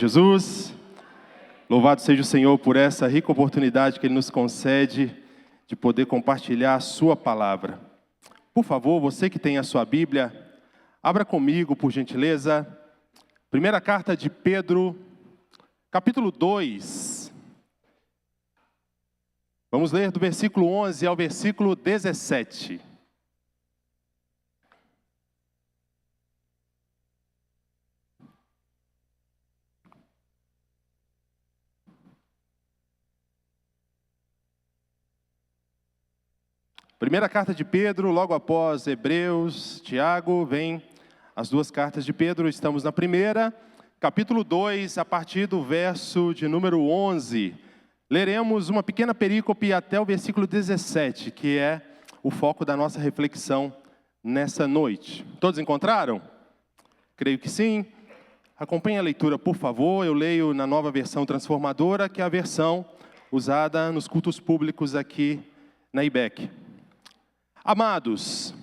Jesus, louvado seja o Senhor por essa rica oportunidade que Ele nos concede de poder compartilhar a sua palavra. Por favor, você que tem a sua Bíblia, abra comigo, por gentileza, primeira carta de Pedro, capítulo 2. Vamos ler do versículo 11 ao versículo 17. Primeira carta de Pedro, logo após Hebreus, Tiago, vem as duas cartas de Pedro. Estamos na primeira, capítulo 2, a partir do verso de número 11. Leremos uma pequena perícope até o versículo 17, que é o foco da nossa reflexão nessa noite. Todos encontraram? Creio que sim. Acompanhe a leitura, por favor. Eu leio na nova versão transformadora, que é a versão usada nos cultos públicos aqui na IBEC. Amados,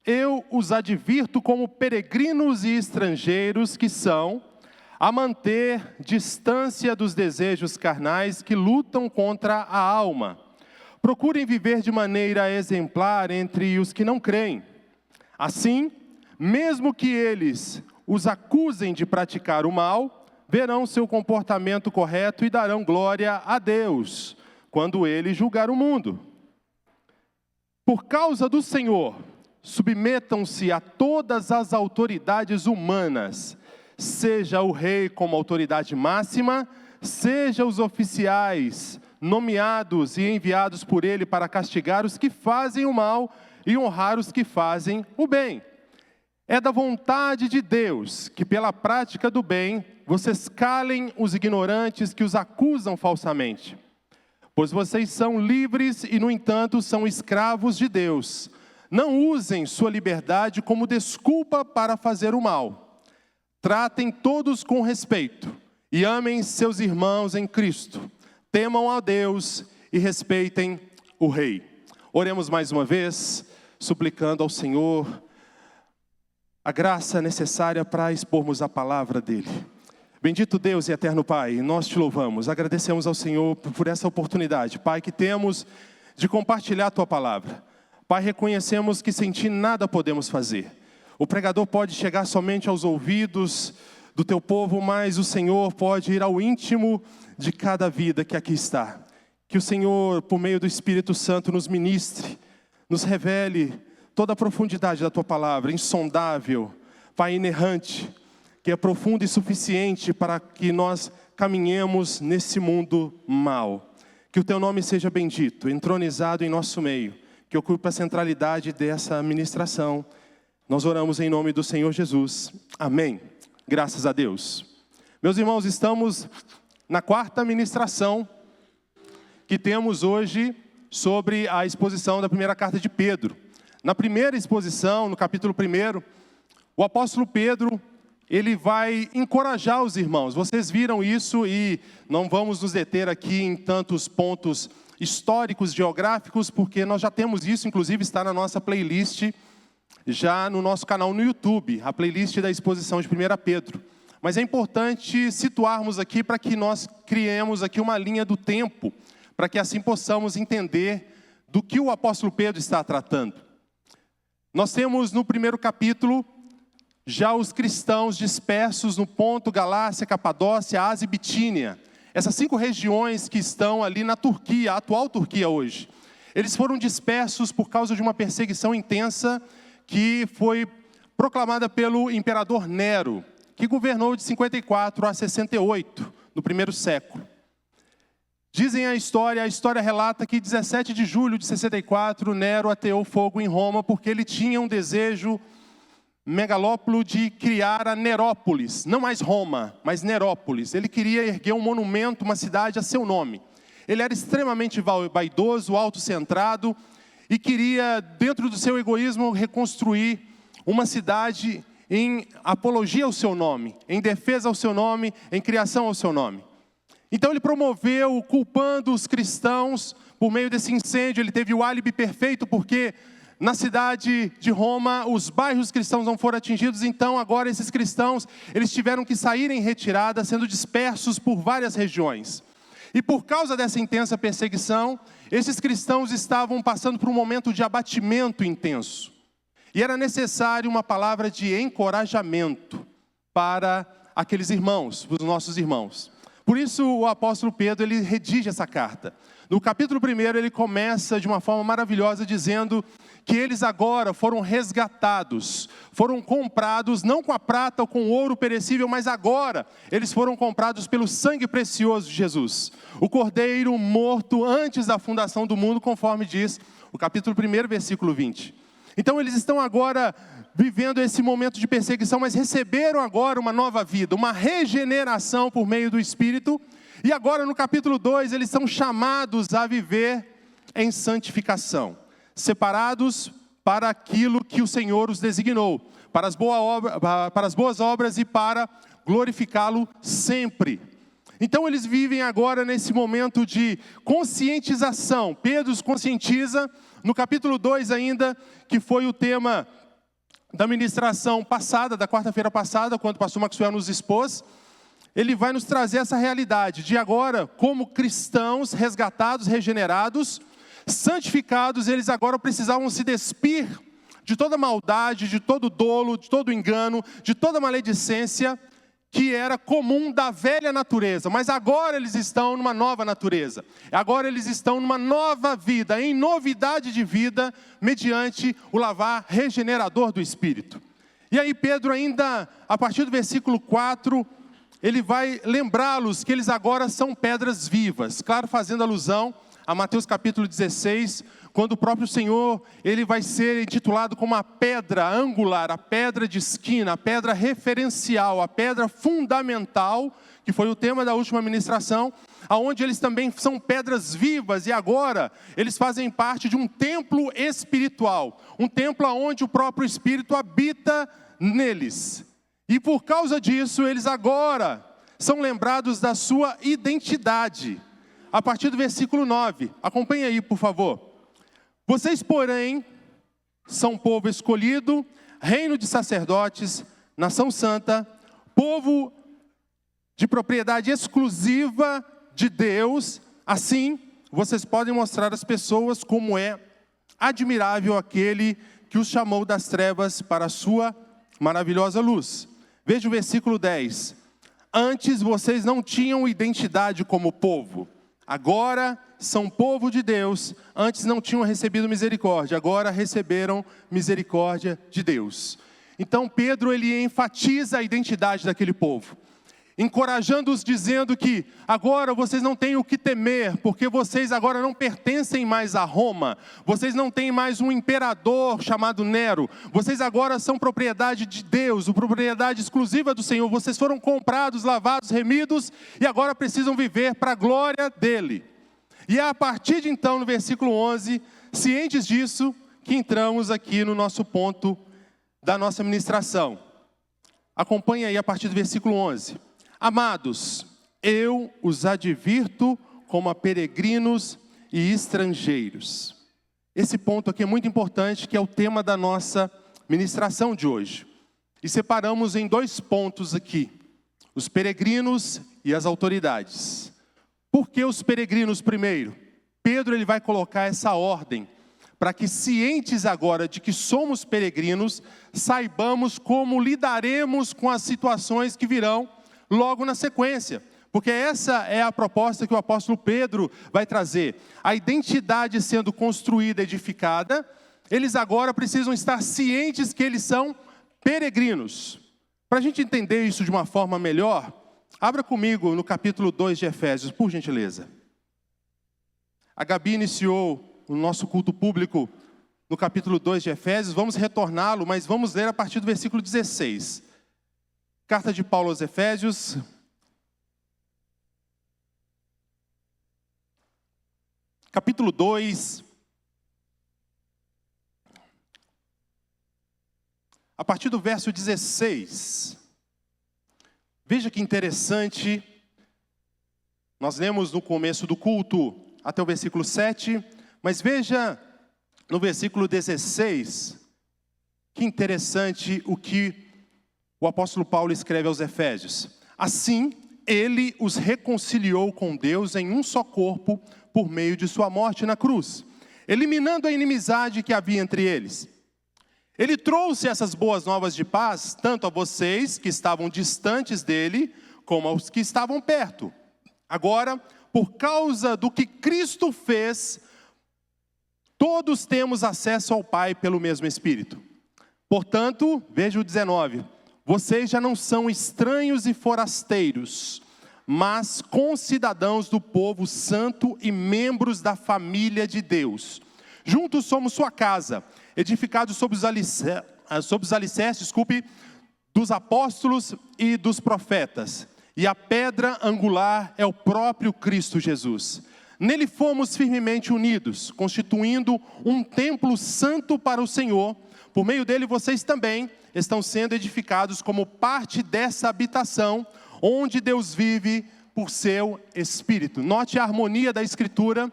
eu os advirto como peregrinos e estrangeiros que são, a manter distância dos desejos carnais que lutam contra a alma. Procurem viver de maneira exemplar entre os que não creem. Assim, mesmo que eles os acusem de praticar o mal, verão seu comportamento correto e darão glória a Deus, quando Ele julgar o mundo. Por causa do Senhor, submetam-se a todas as autoridades humanas, seja o rei como autoridade máxima, seja os oficiais nomeados e enviados por ele para castigar os que fazem o mal e honrar os que fazem o bem. É da vontade de Deus que pela prática do bem, vocês calem os ignorantes que os acusam falsamente. Pois vocês são livres e, no entanto, são escravos de Deus. Não usem sua liberdade como desculpa para fazer o mal. Tratem todos com respeito e amem seus irmãos em Cristo. Temam a Deus e respeitem o Rei. Oremos mais uma vez, suplicando ao Senhor a graça necessária para expormos a palavra dEle. Bendito Deus e eterno Pai, nós te louvamos, agradecemos ao Senhor por essa oportunidade, Pai, que temos de compartilhar a Tua palavra. Pai, reconhecemos que sem Ti nada podemos fazer. O pregador pode chegar somente aos ouvidos do Teu povo, mas o Senhor pode ir ao íntimo de cada vida que aqui está. Que o Senhor, por meio do Espírito Santo, nos ministre, nos revele toda a profundidade da Tua palavra, insondável, Pai, inerrante, que é profunda e suficiente para que nós caminhemos nesse mundo mau. Que o Teu nome seja bendito, entronizado em nosso meio, que ocupe a centralidade dessa ministração. Nós oramos em nome do Senhor Jesus. Amém. Graças a Deus. Meus irmãos, estamos na quarta ministração que temos hoje sobre a exposição da primeira carta de Pedro. Na primeira exposição, no capítulo 1, o apóstolo Pedro, ele vai encorajar os irmãos. Vocês viram isso e não vamos nos deter aqui em tantos pontos históricos, geográficos, porque nós já temos isso, inclusive está na nossa playlist, já no nosso canal no YouTube, a playlist da exposição de 1 Pedro. Mas é importante situarmos aqui para que nós criemos aqui uma linha do tempo, para que assim possamos entender do que o apóstolo Pedro está tratando. Nós temos no primeiro capítulo já os cristãos dispersos no Ponto, Galácia, Capadócia, Ásia e Bitínia. Essas 5 regiões que estão ali na Turquia, a atual Turquia hoje. Eles foram dispersos por causa de uma perseguição intensa que foi proclamada pelo imperador Nero, que governou de 54 a 68, no primeiro século. Dizem a história relata que 17 de julho de 64, Nero ateou fogo em Roma porque ele tinha um desejo megalópolo de criar a Nerópolis, não mais Roma, mas Nerópolis. Ele queria erguer um monumento, uma cidade a seu nome. Ele era extremamente vaidoso, autocentrado e queria, dentro do seu egoísmo, reconstruir uma cidade em apologia ao seu nome, em defesa ao seu nome, em criação ao seu nome. Então ele promoveu, culpando os cristãos, por meio desse incêndio. Ele teve o álibi perfeito, porque na cidade de Roma, os bairros cristãos não foram atingidos, então agora esses cristãos, eles tiveram que sair em retirada, sendo dispersos por várias regiões. E por causa dessa intensa perseguição, esses cristãos estavam passando por um momento de abatimento intenso. E era necessário uma palavra de encorajamento para aqueles irmãos, os nossos irmãos. Por isso o apóstolo Pedro, ele redige essa carta. No capítulo 1, ele começa de uma forma maravilhosa dizendo que eles agora foram resgatados, foram comprados, não com a prata ou com o ouro perecível, mas agora eles foram comprados pelo sangue precioso de Jesus. O cordeiro morto antes da fundação do mundo, conforme diz o capítulo 1, versículo 20. Então eles estão agora vivendo esse momento de perseguição, mas receberam agora uma nova vida, uma regeneração por meio do Espírito. E agora no capítulo 2 eles são chamados a viver em santificação, separados para aquilo que o Senhor os designou, para as boas obras e para glorificá-lo sempre. Então eles vivem agora nesse momento de conscientização. Pedro os conscientiza, no capítulo 2 ainda, que foi o tema da ministração passada, da quarta-feira passada, quando o pastor Maxwell nos expôs. Ele vai nos trazer essa realidade de agora, como cristãos resgatados, regenerados, santificados, eles agora precisavam se despir de toda maldade, de todo dolo, de todo engano, de toda maledicência que era comum da velha natureza. Mas agora eles estão numa nova natureza. Agora eles estão numa nova vida, em novidade de vida, mediante o lavar regenerador do Espírito. E aí Pedro ainda, a partir do versículo 4, ele vai lembrá-los que eles agora são pedras vivas. Claro, fazendo alusão a Mateus capítulo 16, quando o próprio Senhor, ele vai ser intitulado como a pedra angular, a pedra de esquina, a pedra referencial, a pedra fundamental, que foi o tema da última ministração, aonde eles também são pedras vivas e agora eles fazem parte de um templo espiritual, um templo onde o próprio Espírito habita neles. E por causa disso, eles agora são lembrados da sua identidade. A partir do versículo 9, acompanhe aí, por favor. Vocês, porém, são povo escolhido, reino de sacerdotes, nação santa, povo de propriedade exclusiva de Deus. Assim, vocês podem mostrar às pessoas como é admirável aquele que os chamou das trevas para a sua maravilhosa luz. Veja o versículo 10. Antes vocês não tinham identidade como povo. Agora são povo de Deus. Antes não tinham recebido misericórdia. Agora receberam misericórdia de Deus. Então Pedro, ele enfatiza a identidade daquele povo, encorajando-os, dizendo que agora vocês não têm o que temer, porque vocês agora não pertencem mais a Roma, vocês não têm mais um imperador chamado Nero, vocês agora são propriedade de Deus, propriedade exclusiva do Senhor, vocês foram comprados, lavados, remidos, e agora precisam viver para a glória dEle. E é a partir de então, no versículo 11, cientes disso, que entramos aqui no nosso ponto da nossa ministração. Acompanhe aí a partir do versículo 11. Amados, eu os advirto como a peregrinos e estrangeiros. Esse ponto aqui é muito importante, que é o tema da nossa ministração de hoje. E separamos em 2 pontos aqui: os peregrinos e as autoridades. Por que os peregrinos primeiro? Pedro, ele vai colocar essa ordem, para que, cientes agora de que somos peregrinos, saibamos como lidaremos com as situações que virão logo na sequência, porque essa é a proposta que o apóstolo Pedro vai trazer. A identidade sendo construída, edificada, eles agora precisam estar cientes que eles são peregrinos. Para a gente entender isso de uma forma melhor, abra comigo no capítulo 2 de Efésios, por gentileza. A Gabi iniciou o nosso culto público no capítulo 2 de Efésios, vamos retorná-lo, mas vamos ler a partir do versículo 16. Carta de Paulo aos Efésios, capítulo 2, a partir do verso 16. Veja que interessante, nós lemos no começo do culto até o versículo 7, mas veja no versículo 16, que interessante o que o apóstolo Paulo escreve aos Efésios. Assim, ele os reconciliou com Deus em um só corpo, por meio de sua morte na cruz, eliminando a inimizade que havia entre eles. Ele trouxe essas boas novas de paz, tanto a vocês que estavam distantes dele, como aos que estavam perto. Agora, por causa do que Cristo fez, todos temos acesso ao Pai pelo mesmo Espírito. Portanto, veja o 19, vocês já não são estranhos e forasteiros, mas concidadãos do povo santo e membros da família de Deus. Juntos somos sua casa, edificados sobre os alicerces, dos apóstolos e dos profetas. E a pedra angular é o próprio Cristo Jesus. Nele fomos firmemente unidos, constituindo um templo santo para o Senhor. Por meio dele vocês também estão sendo edificados como parte dessa habitação, onde Deus vive por seu Espírito. Note a harmonia da Escritura,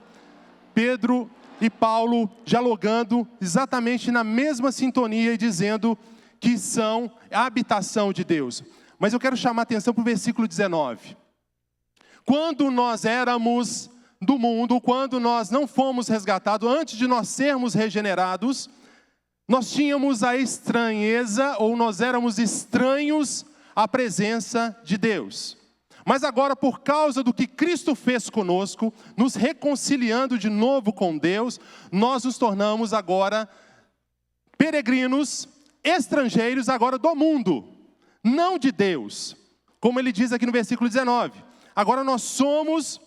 Pedro e Paulo dialogando exatamente na mesma sintonia e dizendo que são a habitação de Deus. Mas eu quero chamar a atenção para o versículo 19. Quando nós éramos do mundo, quando nós não fomos resgatados, antes de nós sermos regenerados, nós tínhamos a estranheza, ou nós éramos estranhos à presença de Deus. Mas agora, por causa do que Cristo fez conosco, nos reconciliando de novo com Deus, nós nos tornamos agora peregrinos, estrangeiros agora do mundo, não de Deus. Como ele diz aqui no versículo 19. Agora nós somos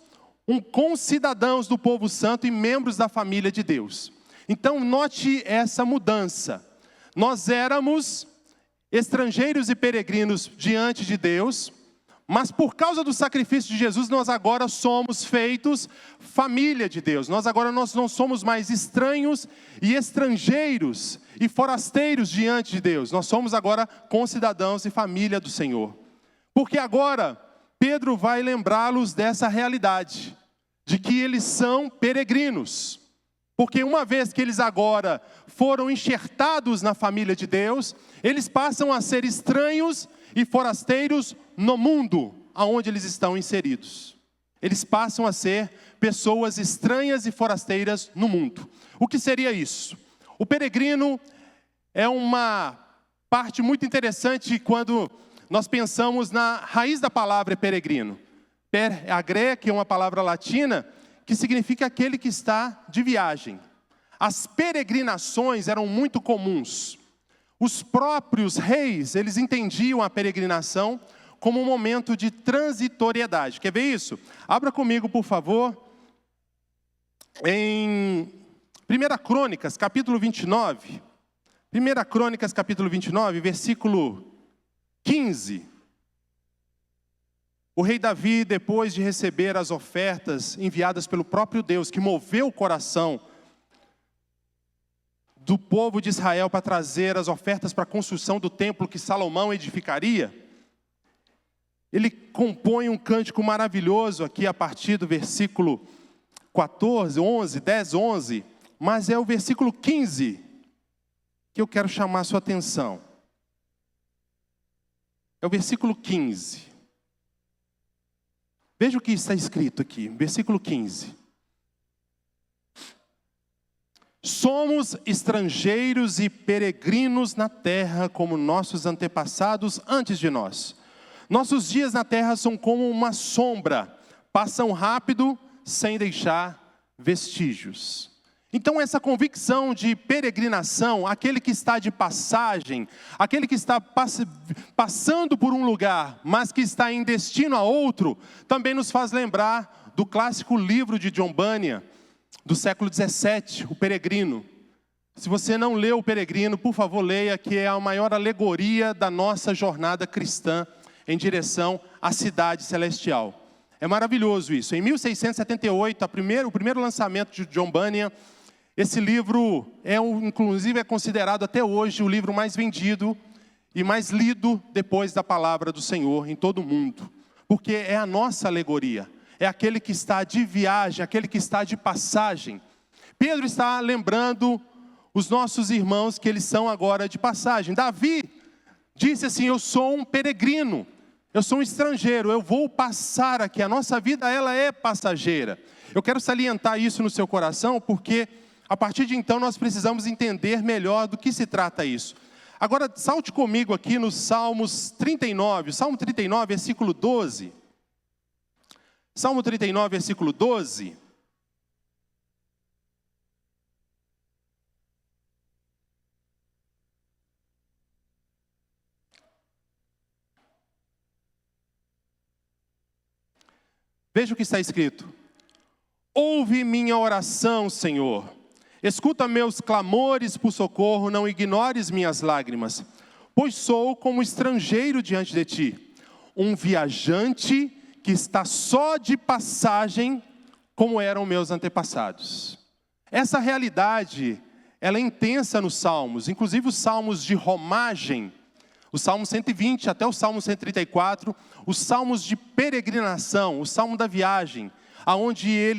concidadãos do povo santo e membros da família de Deus. Então note essa mudança. Nós éramos estrangeiros e peregrinos diante de Deus, mas por causa do sacrifício de Jesus, nós agora somos feitos família de Deus. Nós não somos mais estranhos e estrangeiros e forasteiros diante de Deus. Nós somos agora concidadãos e família do Senhor. Porque agora, Pedro vai lembrá-los dessa realidade, de que eles são peregrinos. Porque uma vez que eles agora foram enxertados na família de Deus, eles passam a ser estranhos e forasteiros no mundo aonde eles estão inseridos. Eles passam a ser pessoas estranhas e forasteiras no mundo. O que seria isso? O peregrino é uma parte muito interessante quando nós pensamos na raiz da palavra peregrino. Per agre, que é uma palavra latina, que significa aquele que está de viagem. As peregrinações eram muito comuns. Os próprios reis, eles entendiam a peregrinação como um momento de transitoriedade. Quer ver isso? Abra comigo, por favor, em 1 Crônicas, capítulo 29. 1 Crônicas, capítulo 29, versículo 15. O rei Davi, depois de receber as ofertas enviadas pelo próprio Deus, que moveu o coração do povo de Israel para trazer as ofertas para a construção do templo que Salomão edificaria, ele compõe um cântico maravilhoso aqui a partir do versículo 14, 11, 10, 11, mas é o versículo 15 que eu quero chamar a sua atenção. É o versículo 15. Veja o que está escrito aqui, versículo 15. Somos estrangeiros e peregrinos na terra, como nossos antepassados antes de nós. Nossos dias na terra são como uma sombra, passam rápido, sem deixar vestígios. Então essa convicção de peregrinação, aquele que está de passagem, aquele que está passando por um lugar, mas que está em destino a outro, também nos faz lembrar do clássico livro de John Bunyan, do século 17, O Peregrino. Se você não leu O Peregrino, por favor leia, que é a maior alegoria da nossa jornada cristã em direção à cidade celestial. É maravilhoso isso. Em 1678, o primeiro lançamento de John Bunyan, esse livro inclusive é considerado até hoje o livro mais vendido e mais lido depois da palavra do Senhor em todo o mundo. Porque é a nossa alegoria. É aquele que está de viagem, aquele que está de passagem. Pedro está lembrando os nossos irmãos que eles são agora de passagem. Davi disse assim: eu sou um peregrino, eu sou um estrangeiro, eu vou passar aqui. A nossa vida, ela é passageira. Eu quero salientar isso no seu coração, porque a partir de então nós precisamos entender melhor do que se trata isso. Agora, salte comigo aqui no Salmos 39, Salmo 39, versículo 12. Salmo 39, versículo 12. Veja o que está escrito: ouve minha oração, Senhor, escuta meus clamores por socorro, não ignores minhas lágrimas, pois sou como estrangeiro diante de ti, um viajante que está só de passagem, como eram meus antepassados. Essa realidade, ela é intensa nos salmos, inclusive os salmos de romagem, o Salmo 120 até o Salmo 134, os salmos de peregrinação, o Salmo da viagem, aonde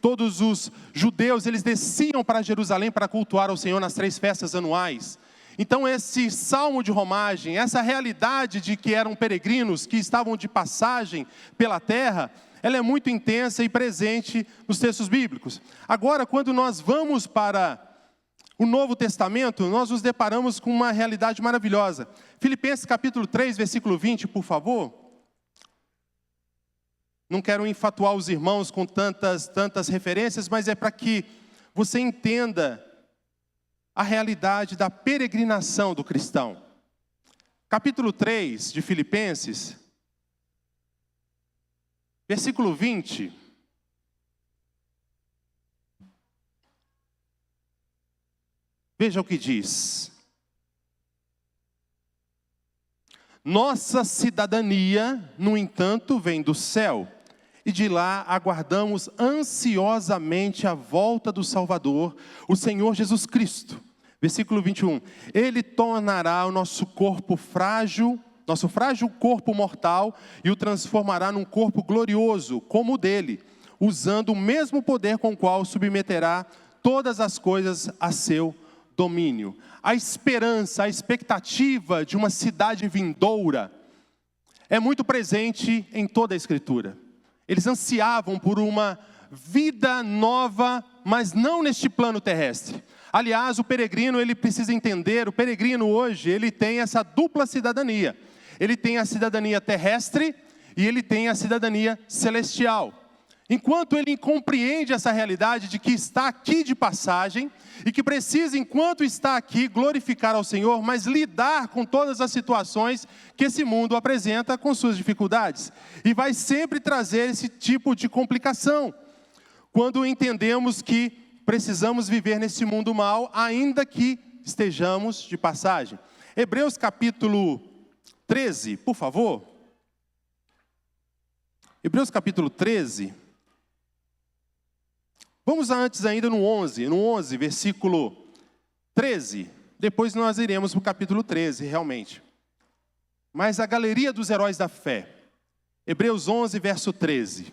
todos os judeus, eles desciam para Jerusalém para cultuar ao Senhor nas 3 festas anuais. Então esse salmo de romagem, essa realidade de que eram peregrinos, que estavam de passagem pela terra, ela é muito intensa e presente nos textos bíblicos. Agora, quando nós vamos para o Novo Testamento, nós nos deparamos com uma realidade maravilhosa. Filipenses capítulo 3, versículo 20, por favor. Não quero enfatuar os irmãos com tantas referências, mas é para que você entenda a realidade da peregrinação do cristão. Capítulo 3 de Filipenses, versículo 20. Veja o que diz: nossa cidadania, no entanto, vem do céu, e de lá aguardamos ansiosamente a volta do Salvador, o Senhor Jesus Cristo. Versículo 21. Ele tornará o nosso corpo frágil, nosso frágil corpo mortal, e o transformará num corpo glorioso, como o dele, usando o mesmo poder com o qual submeterá todas as coisas a seu domínio. A esperança, a expectativa de uma cidade vindoura é muito presente em toda a Escritura. Eles ansiavam por uma vida nova, mas não neste plano terrestre. Aliás, o peregrino, ele precisa entender, o peregrino hoje, ele tem essa dupla cidadania. Ele tem a cidadania terrestre e ele tem a cidadania celestial. Enquanto ele compreende essa realidade de que está aqui de passagem e que precisa, enquanto está aqui, glorificar ao Senhor, mas lidar com todas as situações que esse mundo apresenta com suas dificuldades. E vai sempre trazer esse tipo de complicação, quando entendemos que precisamos viver nesse mundo mal, ainda que estejamos de passagem. Hebreus capítulo 13, por favor. Hebreus capítulo 13. Vamos antes ainda no 11, versículo 13. Depois nós iremos para o capítulo 13, realmente. Mas a galeria dos heróis da fé. Hebreus 11, verso 13.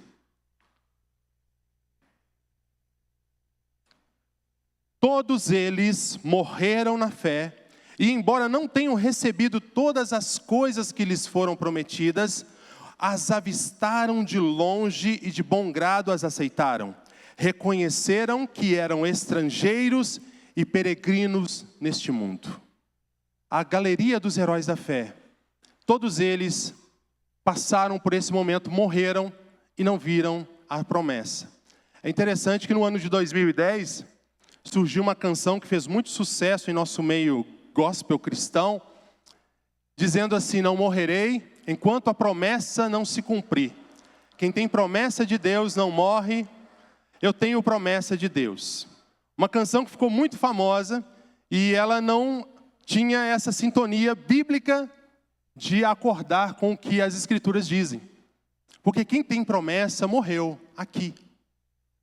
Todos eles morreram na fé, e embora não tenham recebido todas as coisas que lhes foram prometidas, as avistaram de longe e de bom grado as aceitaram. Reconheceram que eram estrangeiros e peregrinos neste mundo. A galeria dos heróis da fé, todos eles passaram por esse momento, morreram e não viram a promessa. É interessante que no ano de 2010, surgiu uma canção que fez muito sucesso em nosso meio gospel cristão, dizendo assim: não morrerei enquanto a promessa não se cumprir. Quem tem promessa de Deus não morre. Eu tenho promessa de Deus. Uma canção que ficou muito famosa e ela não tinha essa sintonia bíblica de acordar com o que as Escrituras dizem. Porque quem tem promessa morreu aqui.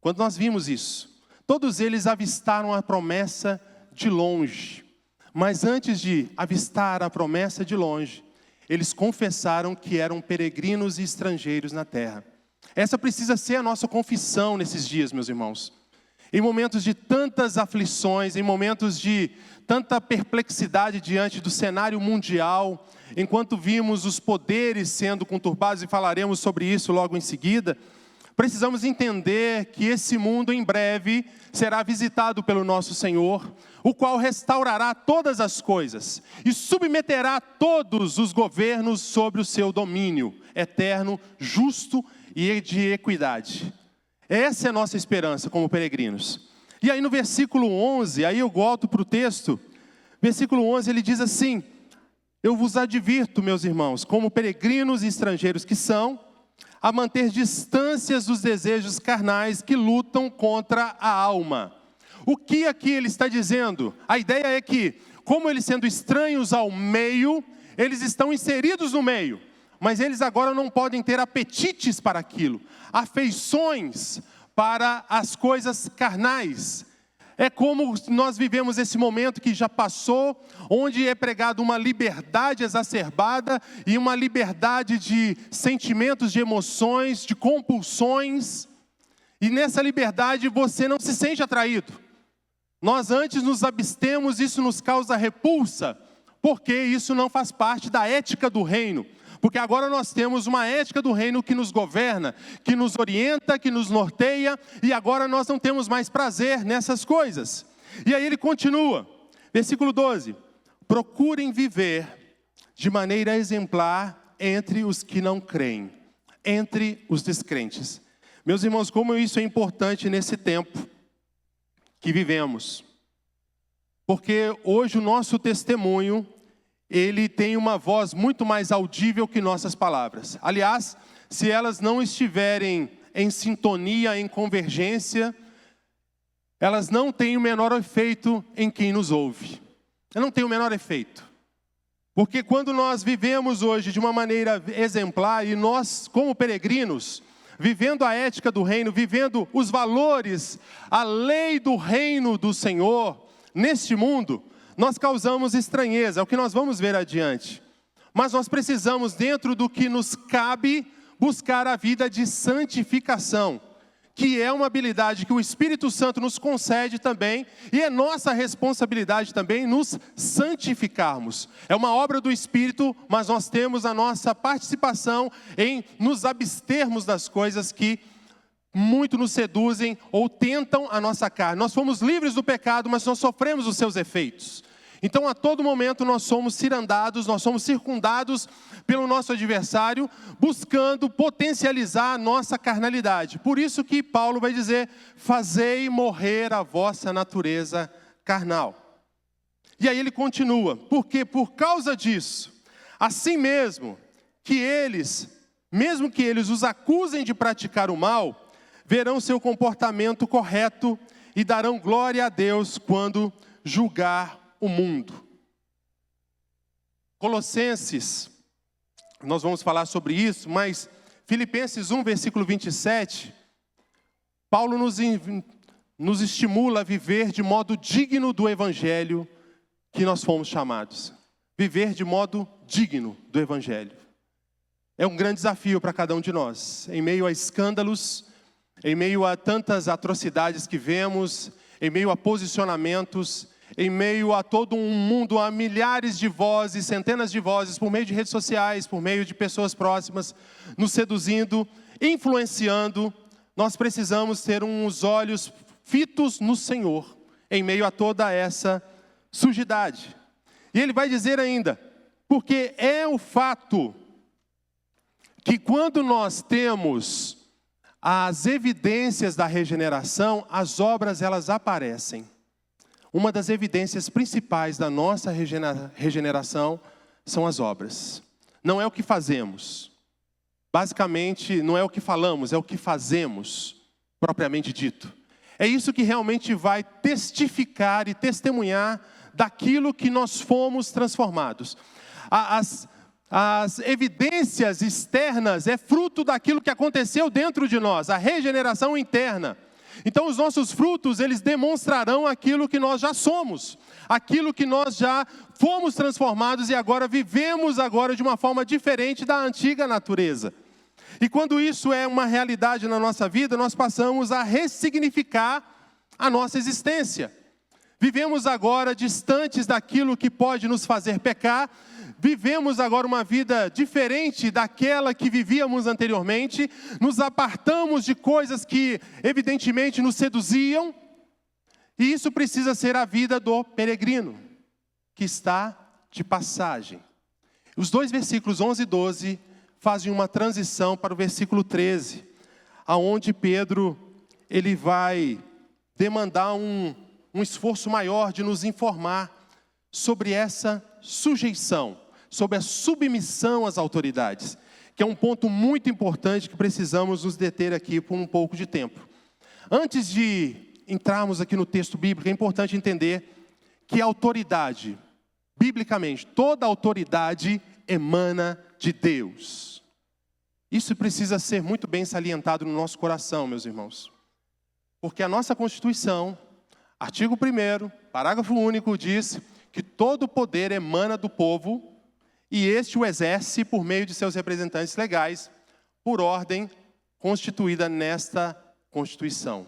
Quando nós vimos isso, todos eles avistaram a promessa de longe. Mas antes de avistar a promessa de longe, eles confessaram que eram peregrinos e estrangeiros na terra. Essa precisa ser a nossa confissão nesses dias, meus irmãos. em momentos de tantas aflições, em momentos de tanta perplexidade diante do cenário mundial, enquanto vimos os poderes sendo conturbados, e falaremos sobre isso logo em seguida, precisamos entender que esse mundo em breve será visitado pelo nosso Senhor, o qual restaurará todas as coisas e submeterá todos os governos sobre o seu domínio eterno, justo e de equidade. Essa é a nossa esperança como peregrinos. E aí no versículo 11, aí eu volto para o texto, versículo 11 ele diz assim: eu vos advirto, meus irmãos, como peregrinos e estrangeiros que são, a manter distâncias dos desejos carnais que lutam contra a alma. O que aqui ele está dizendo? A ideia é que, como eles sendo estranhos ao meio, eles estão inseridos no meio, mas eles agora não podem ter apetites para aquilo, afeições para as coisas carnais. É como nós vivemos esse momento que já passou, onde é pregado uma liberdade exacerbada e uma liberdade de sentimentos, de emoções, de compulsões. E nessa liberdade você não se sente atraído. Nós antes nos abstemos, isso nos causa repulsa, porque isso não faz parte da ética do reino. Porque agora nós temos uma ética do reino que nos governa, que nos orienta, que nos norteia, e agora nós não temos mais prazer nessas coisas. E aí ele continua, versículo 12: procurem viver de maneira exemplar entre os que não creem, entre os descrentes. Meus irmãos, como isso é importante nesse tempo que vivemos. Porque hoje o nosso testemunho, ele tem uma voz muito mais audível que nossas palavras. Aliás, se elas não estiverem em sintonia, em convergência, elas não têm o menor efeito em quem nos ouve. Não tem o menor efeito. Porque quando nós vivemos hoje de uma maneira exemplar, e nós, como peregrinos, vivendo a ética do reino, vivendo os valores, a lei do reino do Senhor, neste mundo, nós causamos estranheza, é o que nós vamos ver adiante. Mas nós precisamos, dentro do que nos cabe, buscar a vida de santificação, que é uma habilidade que o Espírito Santo nos concede também, e é nossa responsabilidade também nos santificarmos. É uma obra do Espírito, mas nós temos a nossa participação em nos abstermos das coisas que muito nos seduzem ou tentam a nossa carne. Nós fomos livres do pecado, mas nós sofremos os seus efeitos. Então a todo momento nós somos cirandados, nós somos circundados pelo nosso adversário, buscando potencializar a nossa carnalidade. Por isso que Paulo vai dizer: fazei morrer a vossa natureza carnal. E aí ele continua, porque por causa disso, assim mesmo que eles, mesmo que eles os acusem de praticar o mal, verão seu comportamento correto e darão glória a Deus quando julgar o mundo. Colossenses, nós vamos falar sobre isso, mas Filipenses 1, versículo 27, Paulo nos estimula a viver de modo digno do evangelho que nós fomos chamados. Viver de modo digno do evangelho. É um grande desafio para cada um de nós, em meio a escândalos, em meio a tantas atrocidades que vemos, em meio a posicionamentos, em meio a todo um mundo, a milhares de vozes, centenas de vozes, por meio de redes sociais, por meio de pessoas próximas, nos seduzindo, influenciando, nós precisamos ter uns olhos fitos no Senhor, em meio a toda essa sujidade. E ele vai dizer ainda, porque é o fato que quando nós temos as evidências da regeneração, as obras elas aparecem. Uma das evidências principais da nossa regeneração são as obras. Não é o que fazemos. Basicamente, não é o que falamos, é o que fazemos, propriamente dito. É isso que realmente vai testificar e testemunhar daquilo que nós fomos transformados. As evidências externas é fruto daquilo que aconteceu dentro de nós, a regeneração interna. Então os nossos frutos, eles demonstrarão aquilo que nós já somos, aquilo que nós já fomos transformados e agora vivemos agora de uma forma diferente da antiga natureza. E quando isso é uma realidade na nossa vida, nós passamos a ressignificar a nossa existência. Vivemos agora distantes daquilo que pode nos fazer pecar. Vivemos agora uma vida diferente daquela que vivíamos anteriormente. Nos apartamos de coisas que evidentemente nos seduziam. E isso precisa ser a vida do peregrino, que está de passagem. Os dois versículos 11 e 12 fazem uma transição para o versículo 13, aonde Pedro ele vai demandar um esforço maior de nos informar sobre essa sujeição, sobre a submissão às autoridades, que é um ponto muito importante que precisamos nos deter aqui por um pouco de tempo. Antes de entrarmos aqui no texto bíblico, é importante entender que a autoridade, biblicamente, toda autoridade emana de Deus. Isso precisa ser muito bem salientado no nosso coração, meus irmãos. Porque a nossa Constituição, artigo 1º, parágrafo único, diz que todo poder emana do povo e este o exerce por meio de seus representantes legais, por ordem constituída nesta Constituição.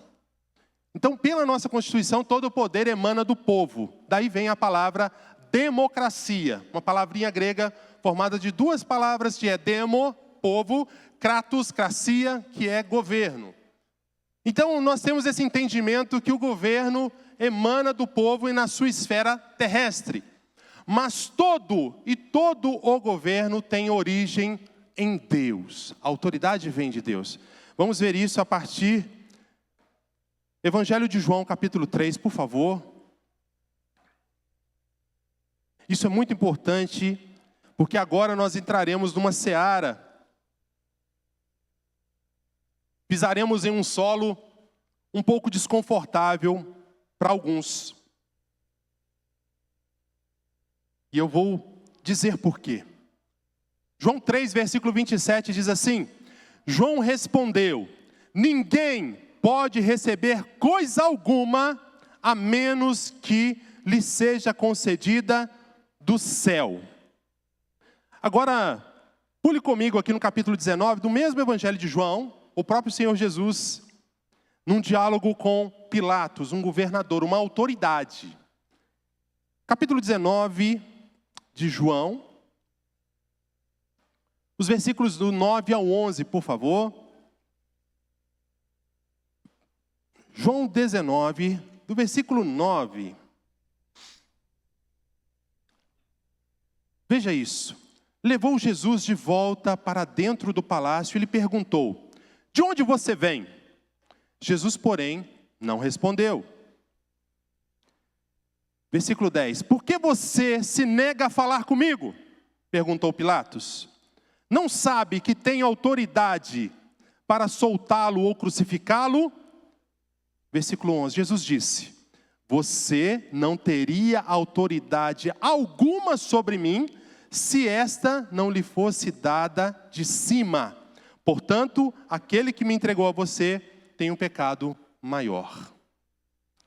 Então, pela nossa Constituição, todo o poder emana do povo. Daí vem a palavra democracia, uma palavrinha grega formada de duas palavras, que é demo, povo, kratos, cracia, que é governo. Então, nós temos esse entendimento que o governo emana do povo e na sua esfera terrestre. Mas todo o governo tem origem em Deus. A autoridade vem de Deus. Vamos ver isso a partir Evangelho de João, capítulo 3, por favor. Isso é muito importante, porque agora nós entraremos numa seara. Pisaremos em um solo um pouco desconfortável para alguns. E eu vou dizer por quê. João 3, versículo 27 diz assim: João respondeu: ninguém pode receber coisa alguma a menos que lhe seja concedida do céu. Agora, pule comigo aqui no capítulo 19, do mesmo Evangelho de João, o próprio Senhor Jesus, num diálogo com Pilatos, um governador, uma autoridade. Capítulo 19 de João, os versículos do 9 ao 11, por favor. João 19, do versículo 9. Veja isso. Levou Jesus de volta para dentro do palácio e lhe perguntou: de onde você vem? Jesus, porém, não respondeu. Versículo 10. Por que você se nega a falar comigo? Perguntou Pilatos. Não sabe que tem autoridade para soltá-lo ou crucificá-lo? Versículo 11. Jesus disse: você não teria autoridade alguma sobre mim se esta não lhe fosse dada de cima. Portanto, aquele que me entregou a você tem um pecado maior.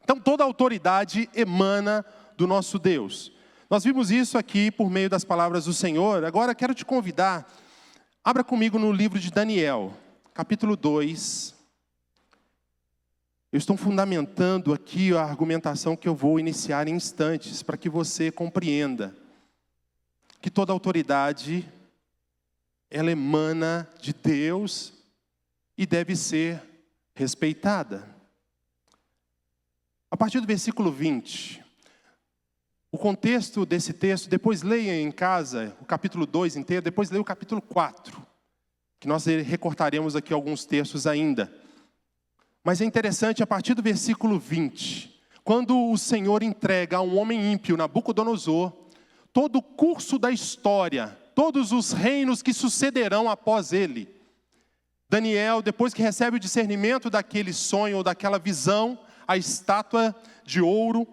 Então, toda autoridade emana do nosso Deus. Nós vimos isso aqui por meio das palavras do Senhor. Agora, quero te convidar, abra comigo no livro de Daniel, capítulo 2. Eu estou fundamentando aqui a argumentação que eu vou iniciar em instantes, para que você compreenda que toda autoridade, ela emana de Deus e deve ser respeitada. A partir do versículo 20, o contexto desse texto, depois leia em casa o capítulo 2 inteiro, depois leia o capítulo 4, que nós recortaremos aqui alguns textos ainda. Mas é interessante, a partir do versículo 20, quando o Senhor entrega a um homem ímpio, Nabucodonosor, todo o curso da história, todos os reinos que sucederão após ele. Daniel, depois que recebe o discernimento daquele sonho ou daquela visão, a estátua de ouro,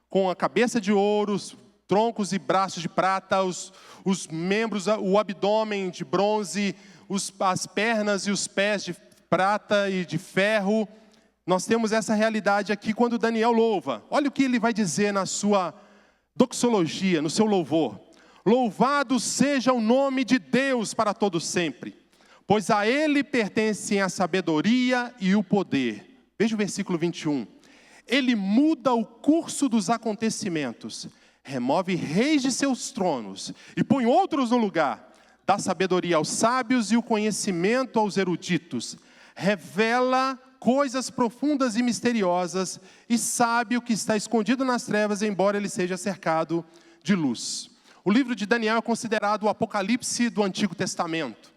com a cabeça de ouro, os troncos e braços de prata, os membros, o abdômen de bronze, as pernas e os pés de prata e de ferro. Nós temos essa realidade aqui quando Daniel louva. Olha o que ele vai dizer na sua doxologia, no seu louvor. Louvado seja o nome de Deus para todo sempre, pois a Ele pertencem a sabedoria e o poder. Veja o versículo 21. Ele muda o curso dos acontecimentos, remove reis de seus tronos e põe outros no lugar, dá sabedoria aos sábios e o conhecimento aos eruditos, revela coisas profundas e misteriosas e sabe o que está escondido nas trevas, embora ele seja cercado de luz. O livro de Daniel é considerado o Apocalipse do Antigo Testamento,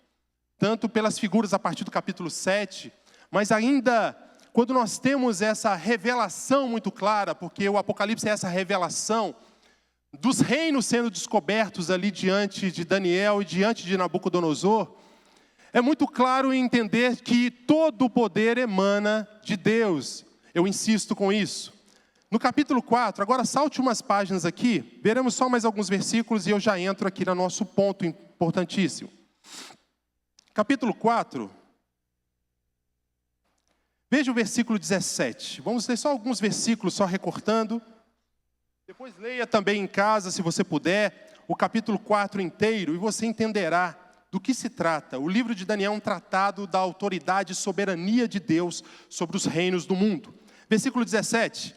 tanto pelas figuras a partir do capítulo 7, mas ainda quando nós temos essa revelação muito clara, porque o Apocalipse é essa revelação dos reinos sendo descobertos ali diante de Daniel e diante de Nabucodonosor, é muito claro entender que todo o poder emana de Deus. Eu insisto com isso. No capítulo 4, agora salte umas páginas aqui, veremos só mais alguns versículos e eu já entro aqui no nosso ponto importantíssimo. Capítulo 4, veja o versículo 17. Vamos ler só alguns versículos, só recortando. Depois leia também em casa, se você puder, o capítulo 4 inteiro e você entenderá do que se trata. O livro de Daniel é um tratado da autoridade e soberania de Deus sobre os reinos do mundo. Versículo 17.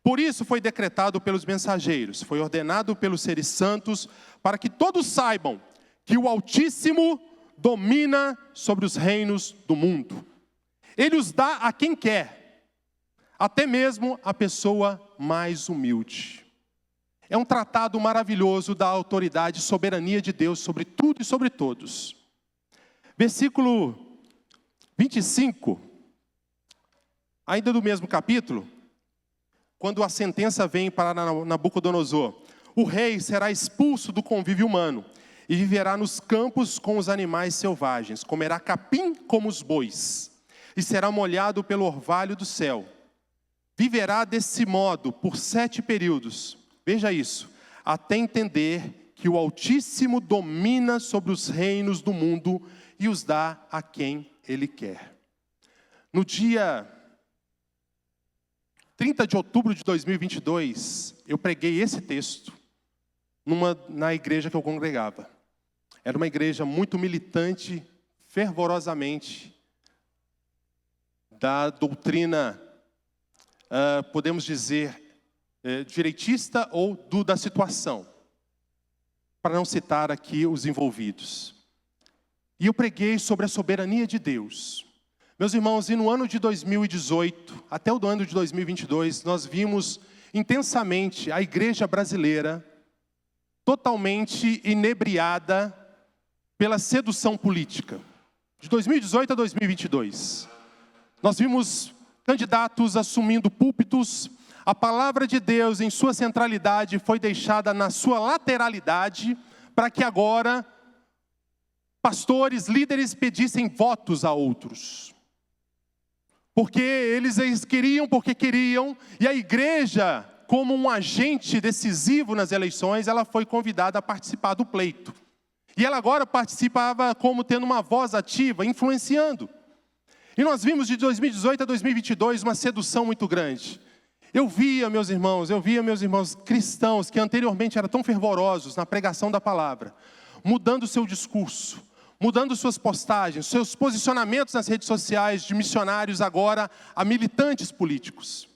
Por isso foi decretado pelos mensageiros, foi ordenado pelos seres santos, para que todos saibam que o Altíssimo domina sobre os reinos do mundo. Ele os dá a quem quer, até mesmo a pessoa mais humilde. É um tratado maravilhoso da autoridade e soberania de Deus sobre tudo e sobre todos. Versículo 25, ainda do mesmo capítulo, quando a sentença vem para Nabucodonosor, o rei será expulso do convívio humano e viverá nos campos com os animais selvagens, comerá capim como os bois e será molhado pelo orvalho do céu. Viverá desse modo por 7 períodos. Veja isso, até entender que o Altíssimo domina sobre os reinos do mundo e os dá a quem Ele quer. No dia 30 de outubro de 2022, eu preguei esse texto na igreja que eu congregava. Era uma igreja muito militante, fervorosamente, da doutrina, podemos dizer, direitista ou da situação, para não citar aqui os envolvidos. E eu preguei sobre a soberania de Deus. Meus irmãos, e no ano de 2018, até o ano de 2022, nós vimos intensamente a igreja brasileira totalmente inebriada pela sedução política. De 2018 a 2022, nós vimos candidatos assumindo púlpitos. A palavra de Deus, em sua centralidade, foi deixada na sua lateralidade, para que agora pastores, líderes pedissem votos a outros. Porque eles queriam, porque queriam, e a igreja, como um agente decisivo nas eleições, ela foi convidada a participar do pleito. E ela agora participava como tendo uma voz ativa, influenciando. E nós vimos de 2018 a 2022 uma sedução muito grande. Eu via meus irmãos cristãos que anteriormente eram tão fervorosos na pregação da palavra, mudando o seu discurso, mudando suas postagens, seus posicionamentos nas redes sociais de missionários agora a militantes políticos.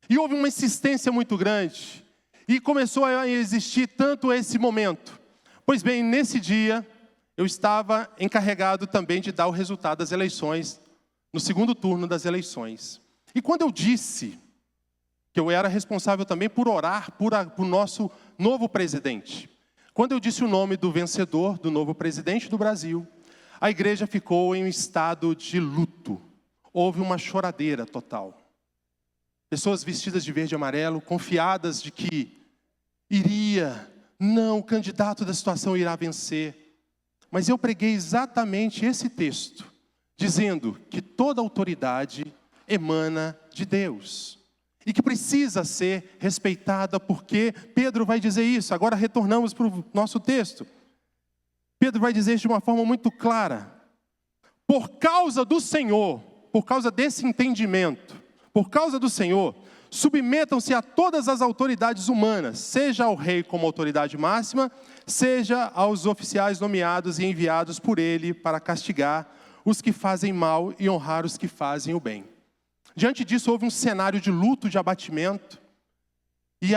E houve uma insistência muito grande e começou a existir tanto esse momento. Pois bem, nesse dia eu estava encarregado também de dar o resultado das eleições, no segundo turno das eleições. E quando eu disse que eu era responsável também por orar por nosso novo presidente. Quando eu disse o nome do vencedor, do novo presidente do Brasil, a igreja ficou em um estado de luto. Houve uma choradeira total. Pessoas vestidas de verde e amarelo, confiadas de que o candidato da situação irá vencer. Mas eu preguei exatamente esse texto, dizendo que toda autoridade emana de Deus. E que precisa ser respeitada, porque Pedro vai dizer isso. Agora retornamos para o nosso texto. Pedro vai dizer isso de uma forma muito clara. Por causa do Senhor, por causa desse entendimento, por causa do Senhor, submetam-se a todas as autoridades humanas, seja ao rei como autoridade máxima, seja aos oficiais nomeados e enviados por ele para castigar os que fazem mal e honrar os que fazem o bem. Diante disso, houve um cenário de luto, de abatimento. E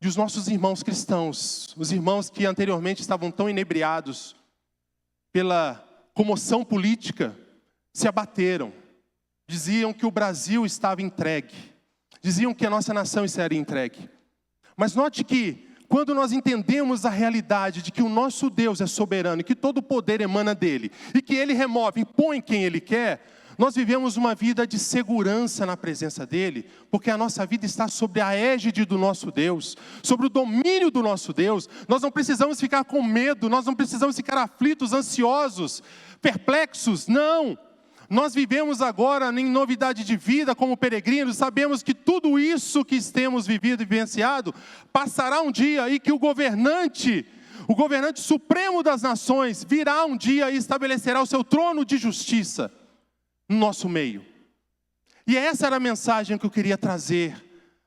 os nossos irmãos cristãos, os irmãos que anteriormente estavam tão inebriados pela comoção política, se abateram. Diziam que o Brasil estava entregue. Diziam que a nossa nação estaria entregue. Mas note que, quando nós entendemos a realidade de que o nosso Deus é soberano, e que todo o poder emana dele, e que ele remove e põe quem ele quer, nós vivemos uma vida de segurança na presença dele, porque a nossa vida está sobre a égide do nosso Deus, sobre o domínio do nosso Deus. Nós não precisamos ficar com medo, nós não precisamos ficar aflitos, ansiosos, perplexos, não. Nós vivemos agora em novidade de vida como peregrinos, sabemos que tudo isso que temos vivido e vivenciado, passará um dia e que o governante supremo das nações, virá um dia e estabelecerá o seu trono de justiça no nosso meio. E essa era a mensagem que eu queria trazer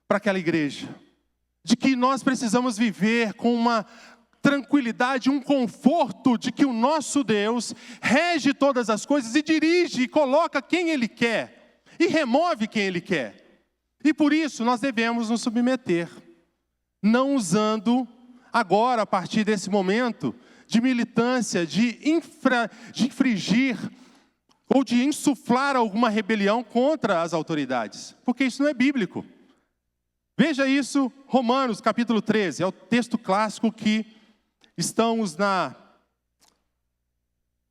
para aquela igreja, de que nós precisamos viver com uma tranquilidade, um conforto de que o nosso Deus rege todas as coisas e dirige e coloca quem Ele quer e remove quem Ele quer. E por isso nós devemos nos submeter, não usando agora, a partir desse momento, de militância, de infringir ou de insuflar alguma rebelião contra as autoridades, porque isso não é bíblico. Veja isso, Romanos capítulo 13, é o texto clássico que estamos na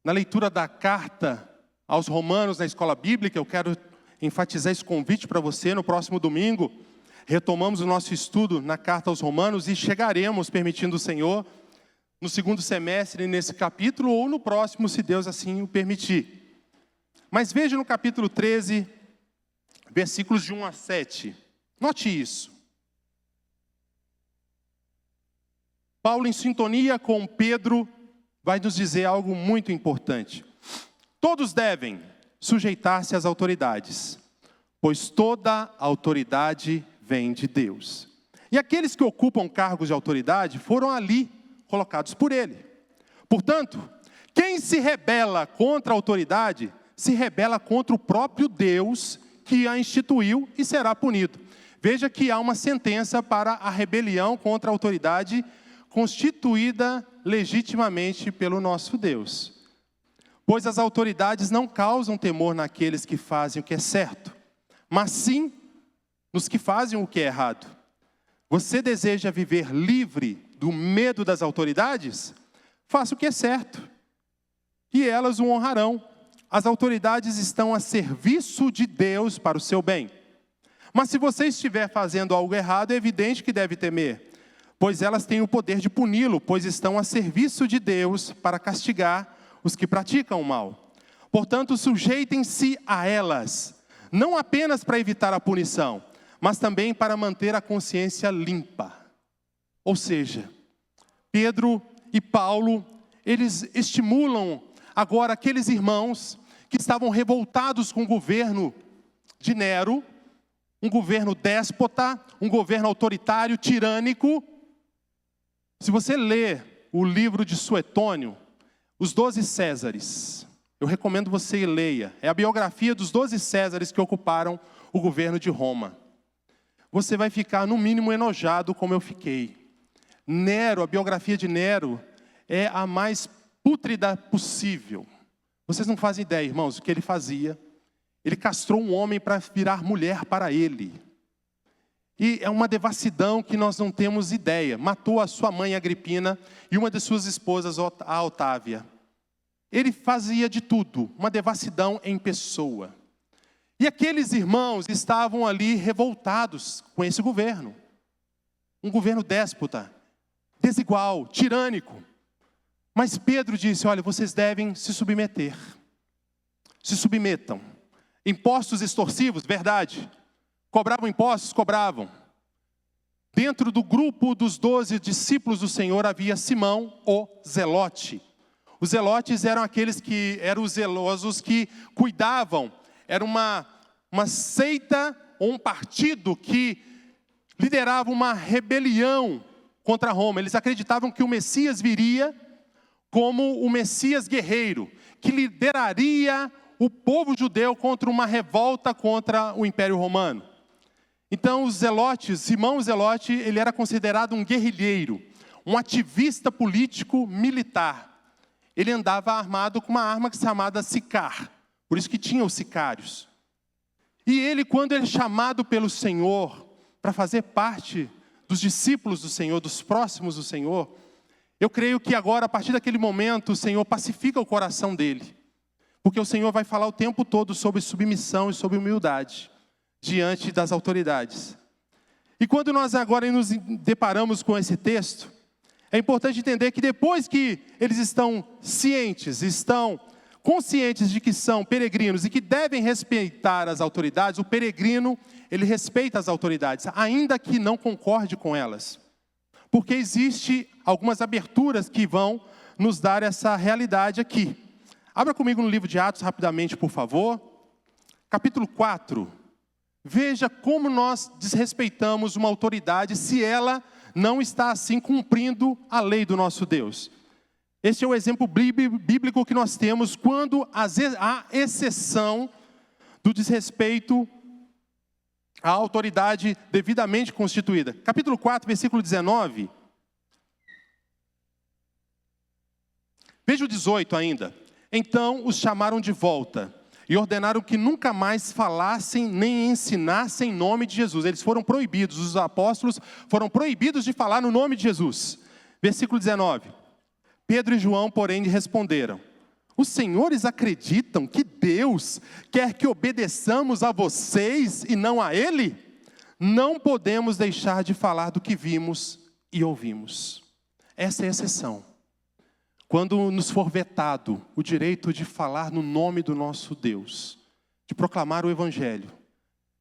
leitura da carta aos Romanos na escola bíblica. Eu quero enfatizar esse convite para você. No próximo domingo, retomamos o nosso estudo na carta aos Romanos e chegaremos, permitindo o Senhor, no segundo semestre nesse capítulo ou no próximo, se Deus assim o permitir. Mas veja no capítulo 13, versículos de 1 a 7. Note isso. Paulo, em sintonia com Pedro, vai nos dizer algo muito importante. Todos devem sujeitar-se às autoridades, pois toda autoridade vem de Deus. E aqueles que ocupam cargos de autoridade foram ali colocados por Ele. Portanto, quem se rebela contra a autoridade, se rebela contra o próprio Deus que a instituiu e será punido. Veja que há uma sentença para a rebelião contra a autoridade constituída legitimamente pelo nosso Deus. Pois as autoridades não causam temor naqueles que fazem o que é certo, mas sim nos que fazem o que é errado. Você deseja viver livre do medo das autoridades? Faça o que é certo, e elas o honrarão. As autoridades estão a serviço de Deus para o seu bem. Mas se você estiver fazendo algo errado, é evidente que deve temer, pois elas têm o poder de puni-lo, pois estão a serviço de Deus para castigar os que praticam o mal. Portanto, sujeitem-se a elas, não apenas para evitar a punição, mas também para manter a consciência limpa. Ou seja, Pedro e Paulo, eles estimulam agora aqueles irmãos que estavam revoltados com o governo de Nero, um governo déspota, um governo autoritário, tirânico. Se você ler o livro de Suetônio, Os 12 Césares, eu recomendo você leia. É a biografia dos 12 Césares que ocuparam o governo de Roma. Você vai ficar, no mínimo, enojado como eu fiquei. Nero, a biografia de Nero, é a mais pútrida possível. Vocês não fazem ideia, irmãos, o que ele fazia. Ele castrou um homem para virar mulher para ele. E é uma devassidão que nós não temos ideia. Matou a sua mãe Agripina e uma de suas esposas, a Otávia. Ele fazia de tudo, uma devassidão em pessoa. E aqueles irmãos estavam ali revoltados com esse governo. Um governo déspota, desigual, tirânico. Mas Pedro disse, olha, vocês devem se submeter. Se submetam. Impostos extorsivos, verdade. Cobravam impostos? Cobravam. Dentro do grupo dos 12 discípulos do Senhor havia Simão, o Zelote. Os zelotes eram aqueles que eram os zelosos que cuidavam. Era uma seita ou um partido que liderava uma rebelião contra Roma. Eles acreditavam que o Messias viria como o Messias guerreiro, que lideraria o povo judeu contra uma revolta contra o Império Romano. Então os zelotes, Simão Zelote, ele era considerado um guerrilheiro, um ativista político militar. Ele andava armado com uma arma chamada sicar, por isso que tinha os sicários. E ele, quando ele é chamado pelo Senhor para fazer parte dos discípulos do Senhor, dos próximos do Senhor, eu creio que agora, a partir daquele momento, o Senhor pacifica o coração dele. Porque o Senhor vai falar o tempo todo sobre submissão e sobre humildade diante das autoridades. E quando nós agora nos deparamos com esse texto, é importante entender que depois que eles estão cientes, estão conscientes de que são peregrinos e que devem respeitar as autoridades, o peregrino, ele respeita as autoridades, ainda que não concorde com elas. Porque existe algumas aberturas que vão nos dar essa realidade aqui. Abra comigo no livro de Atos rapidamente, por favor. Capítulo 4. Veja como nós desrespeitamos uma autoridade se ela não está assim cumprindo a lei do nosso Deus. Este é o exemplo bíblico que nós temos quando há exceção do desrespeito à autoridade devidamente constituída. Capítulo 4, versículo 19. Veja o 18 ainda. Então os chamaram de volta e ordenaram que nunca mais falassem nem ensinassem em nome de Jesus. Eles foram proibidos, os apóstolos foram proibidos de falar no nome de Jesus. Versículo 19. Pedro e João, porém, responderam: os senhores acreditam que Deus quer que obedeçamos a vocês e não a Ele? Não podemos deixar de falar do que vimos e ouvimos. Essa é a exceção. Quando nos for vetado o direito de falar no nome do nosso Deus, de proclamar o Evangelho,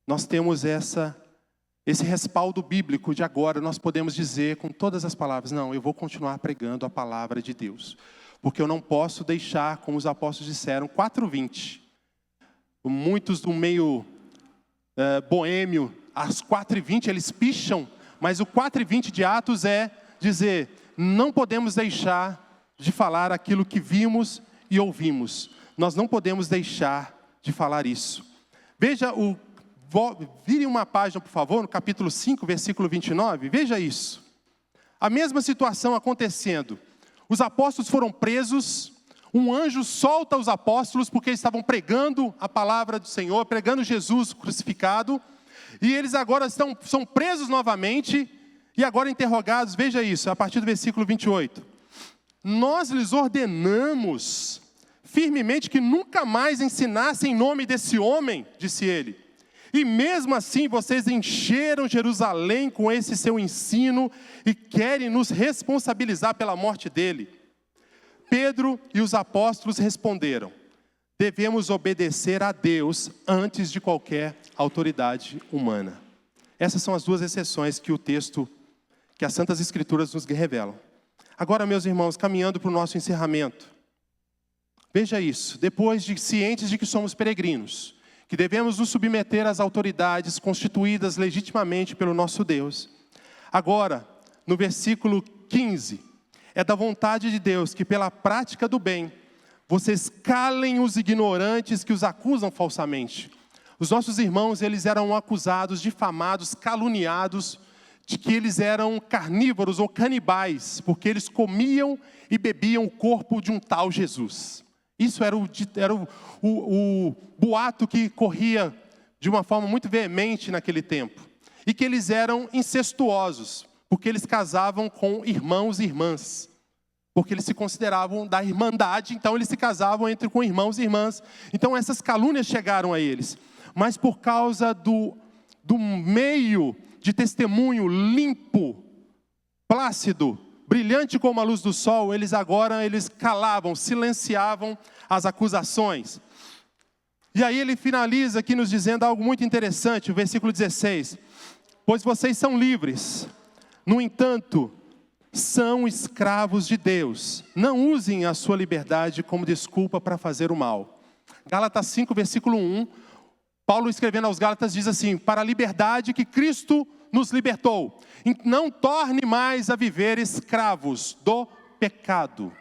nós temos esse respaldo bíblico de agora, nós podemos dizer com todas as palavras: não, eu vou continuar pregando a palavra de Deus. Porque eu não posso deixar, como os apóstolos disseram, 4:20. Muitos do meio boêmio, às 4:20 eles picham, mas o 4:20 de Atos é dizer: não podemos deixar de falar aquilo que vimos e ouvimos. Nós não podemos deixar de falar isso. Veja, vire uma página, por favor, no capítulo 5, versículo 29. Veja isso. A mesma situação acontecendo. Os apóstolos foram presos, um anjo solta os apóstolos porque eles estavam pregando a palavra do Senhor, pregando Jesus crucificado, e eles agora são presos novamente, e agora interrogados. Veja isso, a partir do versículo 28. Nós lhes ordenamos firmemente que nunca mais ensinassem em nome desse homem, disse ele. E mesmo assim vocês encheram Jerusalém com esse seu ensino e querem nos responsabilizar pela morte dele. Pedro e os apóstolos responderam: devemos obedecer a Deus antes de qualquer autoridade humana. Essas são as duas exceções que que as Santas Escrituras nos revelam. Agora, meus irmãos, caminhando para o nosso encerramento. Veja isso, depois de cientes de que somos peregrinos, que devemos nos submeter às autoridades constituídas legitimamente pelo nosso Deus. Agora, no versículo 15, é da vontade de Deus que pela prática do bem, vocês calem os ignorantes que os acusam falsamente. Os nossos irmãos, eles eram acusados, difamados, caluniados, de que eles eram carnívoros ou canibais, porque eles comiam e bebiam o corpo de um tal Jesus. Isso era o boato que corria de uma forma muito veemente naquele tempo. E que eles eram incestuosos, porque eles casavam com irmãos e irmãs. Porque eles se consideravam da irmandade, então eles se casavam com irmãos e irmãs. Então essas calúnias chegaram a eles. Mas por causa do meio de testemunho limpo, plácido, brilhante como a luz do sol, eles calavam, silenciavam as acusações. E aí ele finaliza aqui nos dizendo algo muito interessante, o versículo 16. Pois vocês são livres, no entanto, são escravos de Deus. Não usem a sua liberdade como desculpa para fazer o mal. Gálatas 5, versículo 1. Paulo, escrevendo aos Gálatas, diz assim: para a liberdade que Cristo nos libertou, não torne mais a viver escravos do pecado.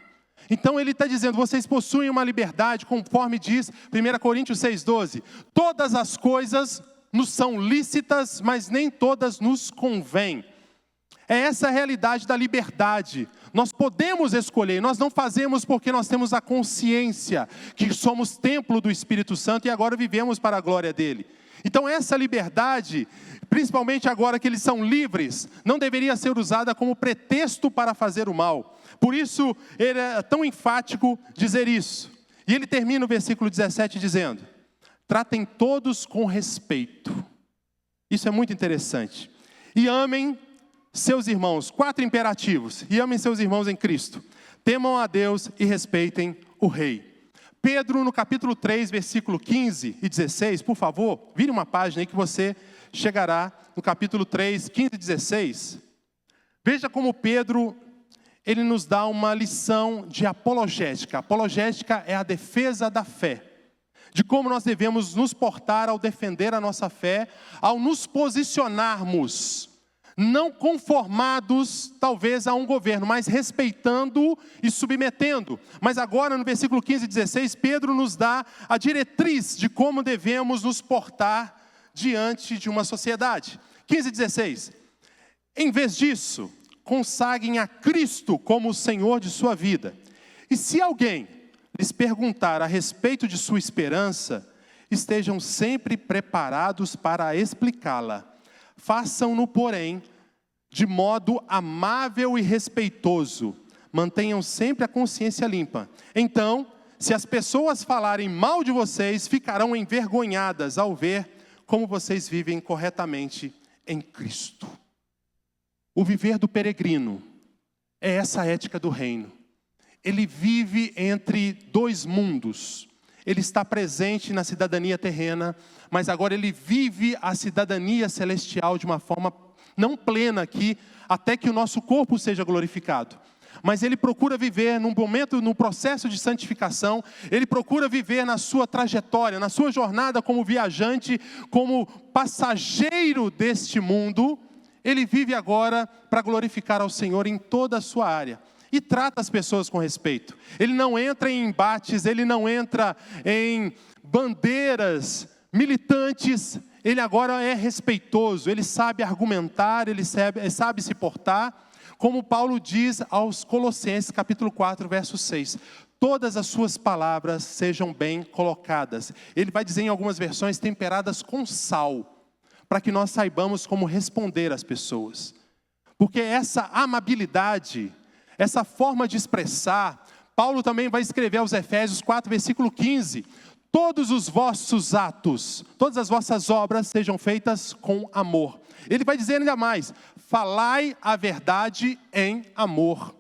Então ele está dizendo, vocês possuem uma liberdade, conforme diz 1 Coríntios 6,12. Todas as coisas nos são lícitas, mas nem todas nos convêm. É essa a realidade da liberdade. Nós podemos escolher, nós não fazemos porque nós temos a consciência que somos templo do Espírito Santo e agora vivemos para a glória dele. Então essa liberdade, principalmente agora que eles são livres, não deveria ser usada como pretexto para fazer o mal. Por isso ele é tão enfático dizer isso. E ele termina o versículo 17 dizendo, tratem todos com respeito. Isso é muito interessante. E amem seus irmãos, 4 imperativos, e amem seus irmãos em Cristo. Temam a Deus e respeitem o rei. Pedro, no capítulo 3, versículo 15 e 16, por favor, vire uma página aí que você chegará no capítulo 3, 15 e 16. Veja como Pedro, ele nos dá uma lição de apologética. Apologética é a defesa da fé. De como nós devemos nos portar ao defender a nossa fé, ao nos posicionarmos, não conformados talvez a um governo, mas respeitando e submetendo. Mas agora no versículo 15 e 16, Pedro nos dá a diretriz de como devemos nos portar diante de uma sociedade. 15 e 16, em vez disso, consagrem a Cristo como o Senhor de sua vida. E se alguém lhes perguntar a respeito de sua esperança, estejam sempre preparados para explicá-la. Façam-no, porém, de modo amável e respeitoso. Mantenham sempre a consciência limpa. Então, se as pessoas falarem mal de vocês, ficarão envergonhadas ao ver como vocês vivem corretamente em Cristo. O viver do peregrino é essa ética do reino. Ele vive entre 2 mundos. Ele está presente na cidadania terrena, mas agora ele vive a cidadania celestial de uma forma não plena aqui, até que o nosso corpo seja glorificado. Mas ele procura viver num momento, no processo de santificação, ele procura viver na sua trajetória, na sua jornada como viajante, como passageiro deste mundo. Ele vive agora para glorificar ao Senhor em toda a sua área. E trata as pessoas com respeito. Ele não entra em embates, ele não entra em bandeiras militantes. Ele agora é respeitoso, ele sabe argumentar, ele sabe se portar. Como Paulo diz aos Colossenses, capítulo 4, verso 6. Todas as suas palavras sejam bem colocadas. Ele vai dizer em algumas versões, temperadas com sal, para que nós saibamos como responder às pessoas. Porque essa amabilidade, essa forma de expressar, Paulo também vai escrever aos Efésios 4, versículo 15. Todos os vossos atos, todas as vossas obras sejam feitas com amor. Ele vai dizer ainda mais, falai a verdade em amor.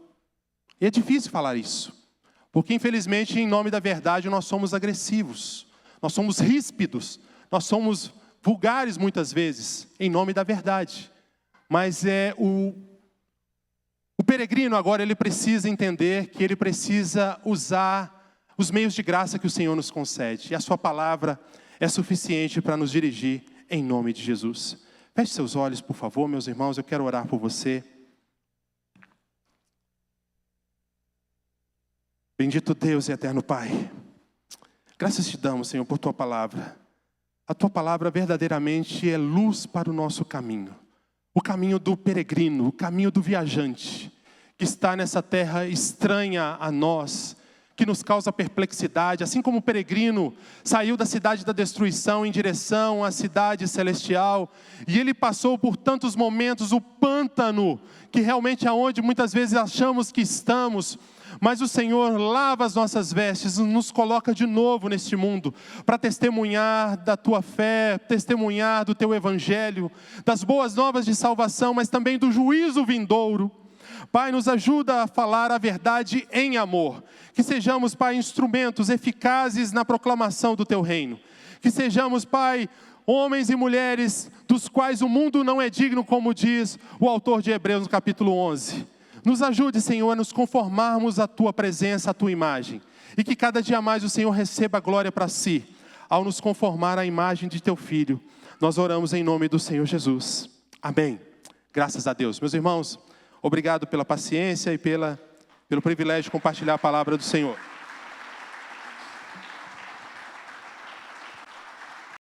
E é difícil falar isso, porque infelizmente em nome da verdade nós somos agressivos, nós somos ríspidos, nós somos vulgares muitas vezes, em nome da verdade. Mas o peregrino agora ele precisa entender que ele precisa usar os meios de graça que o Senhor nos concede. E a sua palavra é suficiente para nos dirigir em nome de Jesus. Feche seus olhos, por favor, meus irmãos, eu quero orar por você. Bendito Deus e eterno Pai, graças te damos, Senhor, por tua palavra. A tua palavra verdadeiramente é luz para o nosso caminho. O caminho do peregrino, o caminho do viajante, que está nessa terra estranha a nós, que nos causa perplexidade, assim como o peregrino saiu da cidade da destruição em direção à cidade celestial, e ele passou por tantos momentos, o pântano, que realmente é onde muitas vezes achamos que estamos, mas o Senhor lava as nossas vestes, nos coloca de novo neste mundo, para testemunhar da tua fé, testemunhar do teu evangelho, das boas novas de salvação, mas também do juízo vindouro. Pai, nos ajuda a falar a verdade em amor. Que sejamos, Pai, instrumentos eficazes na proclamação do Teu reino. Que sejamos, Pai, homens e mulheres dos quais o mundo não é digno, como diz o autor de Hebreus no capítulo 11. Nos ajude, Senhor, a nos conformarmos à Tua presença, à Tua imagem. E que cada dia mais o Senhor receba a glória para si, ao nos conformar à imagem de Teu Filho. Nós oramos em nome do Senhor Jesus. Amém. Graças a Deus. Meus irmãos, obrigado pela paciência e pela pelo privilégio de compartilhar a palavra do Senhor.